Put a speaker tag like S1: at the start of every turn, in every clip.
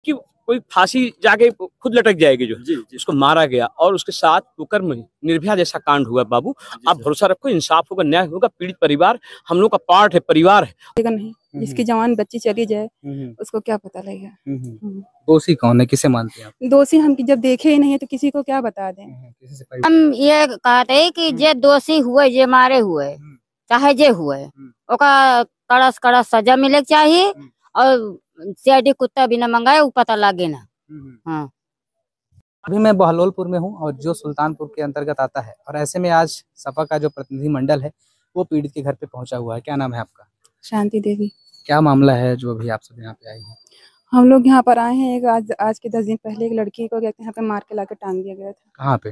S1: कि कोई फांसी जाके खुद लटक जाएगी जो
S2: जी, जी।
S1: उसको मारा गया और उसके साथ कुकर्म निर्भया जैसा कांड हुआ। बाबू आप भरोसा रखो, इंसाफ होगा, न्याय होगा। पीड़ित परिवार हम लोग का पार्ट है, परिवार है।
S3: नहीं, जिसकी जवान बच्ची चली जाए उसको क्या पता लगेगा।
S2: दोषी कौन है, किसे मानते हैं आप?
S3: दोषी हम जब देखे ही नहीं है तो किसी को क्या बता दें।
S4: हम ये कहते हैं कि जे दोषी हुए, जे मारे हुए, चाहे जे हुए, ओका कड़ा से कड़ा सजा मिले चाहिए और सीआईडी कुत्ता बिना मंगाए वो पता लगे ना। हाँ।
S2: अभी मैं बहलोलपुर में हूँ और जो सुल्तानपुर के अंतर्गत आता है, और ऐसे में आज सपा का जो प्रतिनिधि मंडल है वो पीड़ित के घर पे पहुंचा हुआ है। क्या नाम है आपका?
S3: शांति देवी।
S2: क्या मामला है जो अभी आप सब यहाँ पे आए हैं?
S3: हम लोग यहाँ पर आए हैं, आज के 10 दिन पहले एक लड़की को कहते हैं यहाँ पे मार के लाके टांग दिया गया था।
S2: कहाँ पे?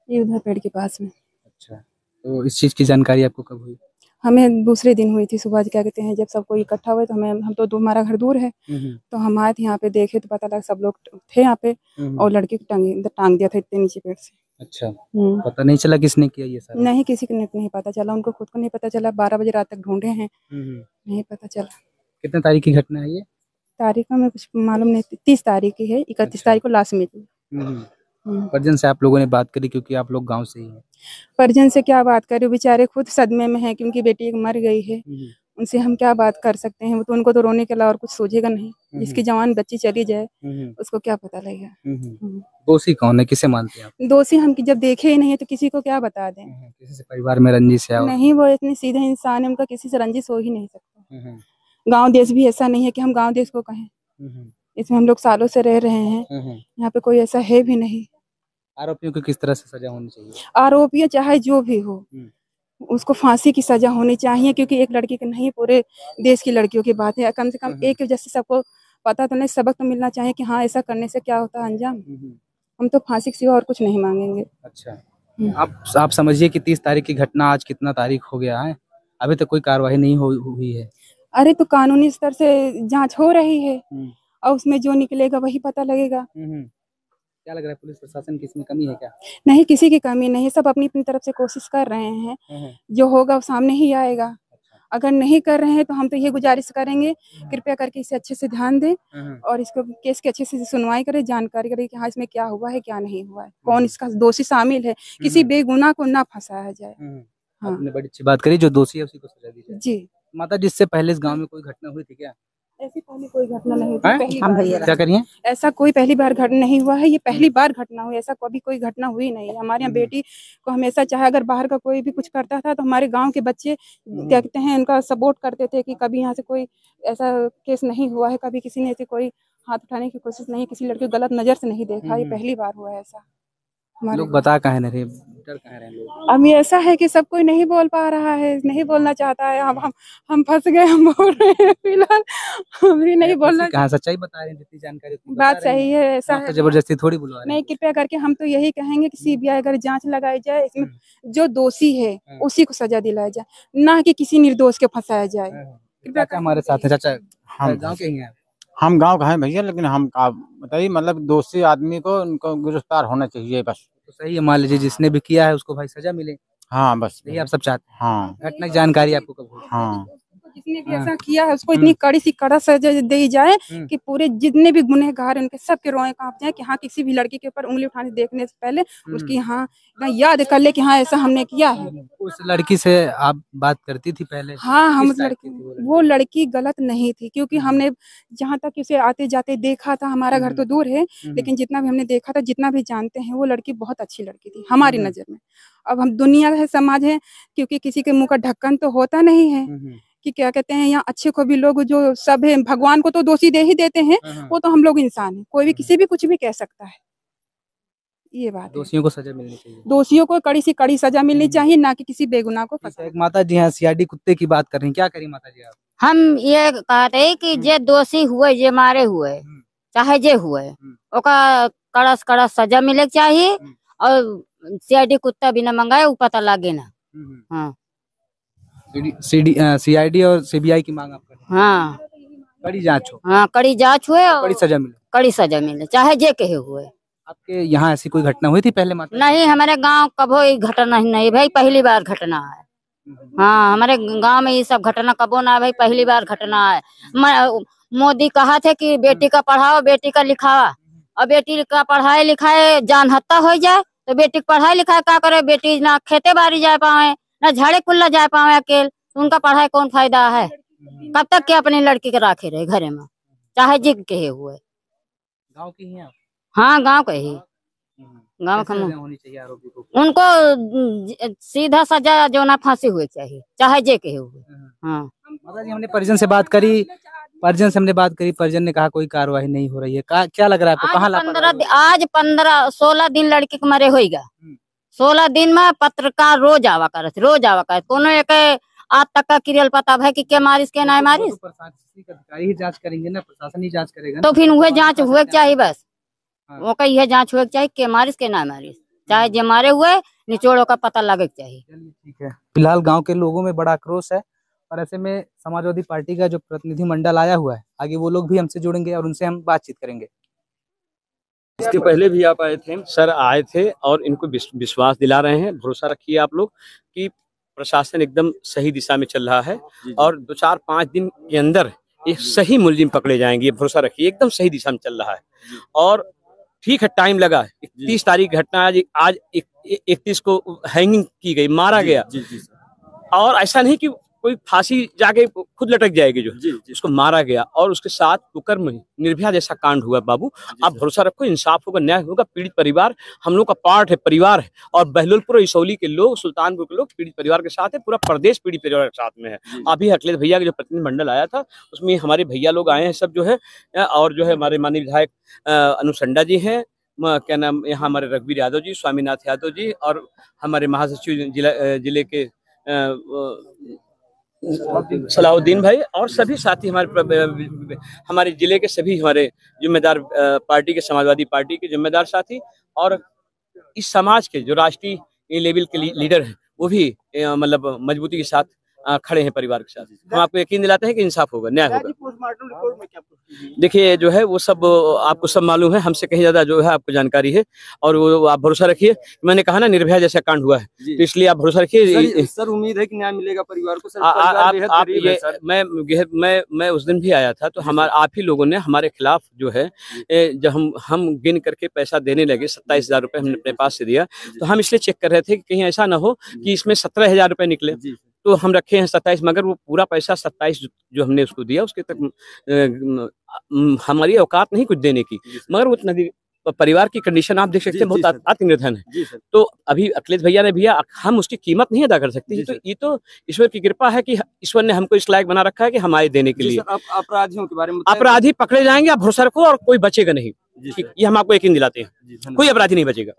S3: ये उधर पेड़ के पास में।
S2: अच्छा, तो इस चीज की जानकारी आपको कब हुई?
S3: हमें दूसरे दिन हुई थी सुबह, क्या कहते हैं, जब सब कोई इकट्ठा हुए तो हम तो हमारा घर दूर है तो हम आए थे यहाँ पे, देखे तो पता लगा सब लोग थे यहाँ पे और लड़की को टांग दिया था इतने नीचे पेड़ से।
S2: अच्छा, पता नहीं चला किसने किया ये सारा?
S3: नहीं, किसी को नहीं पता चला, उनको खुद को नहीं पता चला। 12 बजे रात तक ढूंढे हैं, नहीं पता चला।
S2: कितने तारीख की घटना है ये?
S3: तारीख में कुछ मालूम नहीं, 30 तारीख की है, 31 तारीख को लाश मिली।
S2: परिजन से आप लोगों ने बात करी, क्योंकि आप लोग गांव से ही हैं?
S3: परिजन से क्या बात करें, बेचारे खुद सदमे में हैं क्योंकि बेटी एक मर गई है। उनसे हम क्या बात कर सकते हैं, वो तो उनको तो रोने के अलावा और कुछ सूझेगा नहीं। जिसकी जवान बच्ची चली जाए उसको क्या पता लगेगा।
S2: दोषी कौन है, किसे मानते हैं आप?
S3: दोषी हम जब देखे ही नहीं है तो किसी को क्या बता दें।
S2: किसी से परिवार में रंजिश है?
S3: नहीं, वो इतने सीधे इंसान है, उनका किसी से रंजिश हो ही नहीं सकता। गाँव देश भी ऐसा नहीं है कि हम गाँव देश को कहें, इसमें हम लोग सालों से रह रहे हैं, यहाँ पे कोई ऐसा है भी नहीं।
S2: आरोपियों को किस तरह से सजा होनी चाहिए?
S3: आरोपी चाहे जो भी हो उसको फांसी की सजा होनी चाहिए, क्योंकि एक लड़की की नहीं, पूरे देश की लड़कियों की बात है। कम से कम एक जैसे सबको पता तो नहीं, सबक तो मिलना चाहिए कि हाँ ऐसा करने से क्या होता है अंजाम। हम तो फांसी के सिवा और कुछ नहीं मांगेंगे।
S2: अच्छा, आप समझिए कि 30 तारीख की घटना, आज कितना तारीख हो गया है, अभी तक कोई कार्रवाई नहीं हुई है।
S3: अरे तो कानूनी स्तर से जांच हो रही है और उसमें जो निकलेगा वही पता लगेगा।
S2: क्या लग रहा है, पुलिस प्रशासन की इसमें कमी है क्या?
S3: नहीं, किसी की कमी नहीं है, सब अपनी अपनी तरफ से कोशिश कर रहे हैं। जो होगा वो सामने ही आएगा। अगर नहीं कर रहे हैं तो हम तो ये गुजारिश करेंगे, कृपया करके इसे अच्छे से ध्यान दें और इसको केस की अच्छे से सुनवाई करें, जानकारी करें कि हाँ इसमें क्या हुआ है क्या नहीं हुआ है, कौन इसका दोषी शामिल है, किसी बेगुनाह को ना फंसाया जाए।
S2: हाँ, आपने बड़ी अच्छी बात करी, जो दोषी है उसी को सजा दी जाए।
S3: जी
S2: माता, जिससे पहले इस गांव में कोई घटना हुई थी क्या?
S3: ऐसी पहले कोई घटना नहीं हुई,
S2: हम भैया क्या करिए,
S3: ऐसा कोई पहली बार घटना नहीं हुआ है, ये पहली बार घटना हुई, ऐसा कभी कोई घटना हुई नहीं है। हमारे यहाँ बेटी को हमेशा, चाहे अगर बाहर का कोई भी कुछ करता था तो हमारे गांव के बच्चे क्या कहते हैं उनका सपोर्ट करते थे कि कभी यहाँ से कोई ऐसा केस नहीं हुआ है, कभी किसी ने ऐसे कोई हाथ उठाने की कोशिश नहीं, किसी लड़के को गलत नजर से नहीं देखा, ये पहली बार हुआ है ऐसा।
S2: लोग बता कहाँ रहे, डर कहाँ रहे लोग?
S3: अब ये ऐसा है कि सब कोई नहीं बोल पा रहा है, नहीं बोलना चाहता है। हम फंस गए, हम बोल रहे हैं फिलहाल, हम भी नहीं बोलना।
S2: कहाँ सच्चाई बता रहे हैं, जितनी जानकारी
S3: बात सही है, ऐसा है,
S2: जबरदस्ती थोड़ी बुलवा रहे हैं।
S3: नहीं, कृपया करके हम तो यही कहेंगे कि सीबीआई अगर जांच लगाई जाए, इसमें जो दोषी है उसी को सजा दिलाया जाए, ना कि किसी निर्दोष के फंसाया जाए।
S2: कृपया हमारे साथ है चाचा, हम गाँव के ही हैं।
S5: हम गांव का है भैया, लेकिन हम बताइए, मतलब दोषी आदमी को उनको गिरफ्तार होना चाहिए बस।
S2: तो सही है, मान लीजिए जिसने भी किया है उसको भाई सजा मिले।
S5: हाँ बस
S2: यही आप सब चाहते हैं।
S5: हाँ,
S2: घटना की जानकारी आपको कब हुई?
S5: हाँ,
S3: जिसने भी ऐसा किया है उसको इतनी कड़ी सी कड़ा सजा दी जाए कि पूरे जितने भी गुनहगार उनके सबके रोए कांप जाए कि हाँ किसी भी लड़की के ऊपर उंगली उठाने देखने से पहले उसकी हाँ याद कर ले कि हाँ ऐसा हमने किया है।
S2: उस लड़की से आप बात करती थी पहले?
S3: हाँ, हम वो लड़की गलत नहीं थी, क्योंकि हमने जहाँ तक उसे आते जाते देखा था, हमारा घर तो दूर है लेकिन जितना भी हमने देखा था, जितना भी जानते हैं, वो लड़की बहुत अच्छी लड़की थी हमारी नजर में। अब हम दुनिया है, समाज है, क्योंकि किसी के मुंह का ढक्कन तो होता नहीं है कि क्या कहते हैं, यहाँ अच्छे को भी लोग जो सब है, भगवान को तो दोषी दे ही देते हैं, वो तो हम लोग इंसान हैं, कोई भी किसी भी कुछ भी कह सकता है। ये बात,
S2: दोषियों को सजा मिलनी चाहिए,
S3: दोषियों को कड़ी से कड़ी सजा मिलनी चाहिए, ना कि किसी बेगुनाह को फंसा।
S2: एक माता जी यहाँ सीआईडी कुत्ते की बात कर रही हैं, क्या करी माता जी आप?
S4: हम ये कहते हैं कि जे दोषी हुए, जे मारे हुए, चाहे जे हुए, ओका कड़ा से कड़ा सजा मिले चाहिए और सीआईडी कुत्ता बिना मंगाए वो पता लगे ना। हाँ,
S2: सीआईडी और सीबीआई की मांग आप कर रहे हैं?
S4: हाँ,
S2: कड़ी जांच हो।
S4: हाँ, कड़ी जांच हुए और
S2: कड़ी सजा मिले।
S4: कड़ी सजा मिले, चाहे जे कहे हुए।
S2: आपके यहाँ ऐसी कोई घटना हुई थी पहले माता?
S4: नहीं, हमारे गांव कबो ये घटना नहीं भाई, पहली बार घटना है। हाँ, हमारे गांव में ये सब घटना कबो ना भाई, पहली बार घटना है। मोदी कहा थे कि बेटी का पढ़ाओ बेटी का लिखावा, और बेटी का पढ़ाई लिखाई जान हत्ता हो जाए तो बेटी का पढ़ाई लिखाई क्या करे, बेटी ना खेते बाड़ी जा पावे ना झाड़े कुल्ला जा पावे अकेले, तो उनका पढ़ाई कौन फायदा है। कब तक के अपनी लड़की के राखे रहे घरे में, चाहे जिग के हुए।
S2: गांव की ही हैं आप?
S4: हाँ गांव के ही, गांव
S2: कैसे
S4: का
S2: सजा होनी चाहिए आरोपी को?
S4: उनको सीधा सजा जो ना फांसी हुई चाहिए, चाहे जे के हुए। हाँ
S2: माता जी हमने परिजन से बात करी, परिजन ने कहा कोई कार्रवाई नहीं हो रही है। क्या लग रहा है आपको, कहाँ लापरवाही?
S4: आज 16 दिन लड़की के मरे होगा। 16 दिन में पत्रकार रोज आवा करत कोनो एक आज तक का क्रियल पता है कि के मारिस के ना मारिस।
S2: प्रशासनिक अधिकारी ही जांच करेंगे ना, प्रशासन ही जांच करेगा
S4: तो
S2: ना।
S4: फिर वह जांच हुए चाहिए, बस
S2: हाँ।
S4: वो का यह जांच हुए चाहिए के मारिस के ना मारिस, चाहे जे मारे हुए निचोड़ों का पता लगे चाहिए।
S2: चलिए ठीक है। फिलहाल गांव के लोगों में बड़ा आक्रोश है और ऐसे में समाजवादी पार्टी का जो प्रतिनिधि मंडल आया हुआ है, आगे वो लोग भी हमसे जुड़ेंगे और उनसे हम बातचीत करेंगे।
S1: इसके पहले भी आप आए थे, सर आए थे और इनको विश्वास दिला रहे हैं, भरोसा रखिए आप लोग कि प्रशासन एकदम सही दिशा में चल रहा है और 2-4-5 दिन के अंदर एक सही मुलजिम पकड़े जाएंगे, भरोसा रखिए, एकदम सही दिशा में चल रहा है। और ठीक है, टाइम लगा, 31 तारीख घटना, आज 31 को हैंगिंग की गई, मारा गया। और ऐसा नहीं कि कोई फांसी जाके खुद लटक जाएगी, जो उसको मारा गया और उसके साथ कुकर्म निर्भया जैसा कांड हुआ। बाबू आप भरोसा रखो, इंसाफ होगा, न्याय होगा। पीड़ित परिवार हम लोग का पार्ट है, परिवार है, और बहलोलपुर इसौली के लोग, सुल्तानपुर के लोग पीड़ित परिवार के साथ है, पूरा प्रदेश पीड़ित परिवार के साथ में है। अभी अखिलेश भैया के जो प्रतिनिधि मंडल आया था उसमें हमारे भैया लोग आए हैं सब जो है, और जो है हमारे माननीय विधायक अनुसंडा जी हैं, क्या नाम, यहाँ हमारे रघुवीर यादव जी, स्वामीनाथ यादव जी, और हमारे महासचिव जिले के सलाउद्दीन भाई, और सभी साथी हमारे जिले के सभी हमारे जिम्मेदार पार्टी के, समाजवादी पार्टी के जिम्मेदार साथी, और इस समाज के जो राष्ट्रीय लेवल के लीडर हैं वो भी मतलब मजबूती के साथ खड़े हैं परिवार के साथ। हम आपको यकीन दिलाते हैं कि इंसाफ होगा, न्याय होगा। पोस्टमार्टम रिपोर्ट में क्या देखिए जो है वो सब आपको सब मालूम है, हमसे कहीं ज्यादा जो है आपको जानकारी है, और वो आप भरोसा रखिए। मैंने कहा ना निर्भया जैसा कांड हुआ है, तो इसलिए आप भरोसा रखिए।
S6: सर उम्मीद है कि न्याय मिलेगा परिवार को। सर
S1: आप ये मैं उस दिन भी आया था, तो हमारे आप ही लोगों ने हमारे खिलाफ जो है, जब हम गिन करके पैसा देने लगे, 27,000 रुपए हमने अपने पास से दिया, तो हम इसलिए चेक कर रहे थे कि कहीं ऐसा ना हो कि इसमें 17,000 रुपए निकले, तो हम रखे हैं 27, मगर वो पूरा पैसा 27 जो हमने उसको दिया, उसके तक हमारी औकात नहीं कुछ देने की, मगर उतना परिवार की कंडीशन आप देख सकते हैं, बहुत आत्मनिर्भर है। तो अभी अखिलेश भैया ने भैया हम उसकी कीमत नहीं अदा कर सकते, तो ये तो ईश्वर की कृपा है कि ईश्वर ने हमको इस लायक बना रखा है कि हमारे देने के लिए।
S6: अपराधियों के बारे में,
S1: अपराधी पकड़े जाएंगे, आप भरोसा रखो, और कोई बचेगा नहीं, ये हम आपको यकीन दिलाते हैं, कोई अपराधी नहीं बचेगा।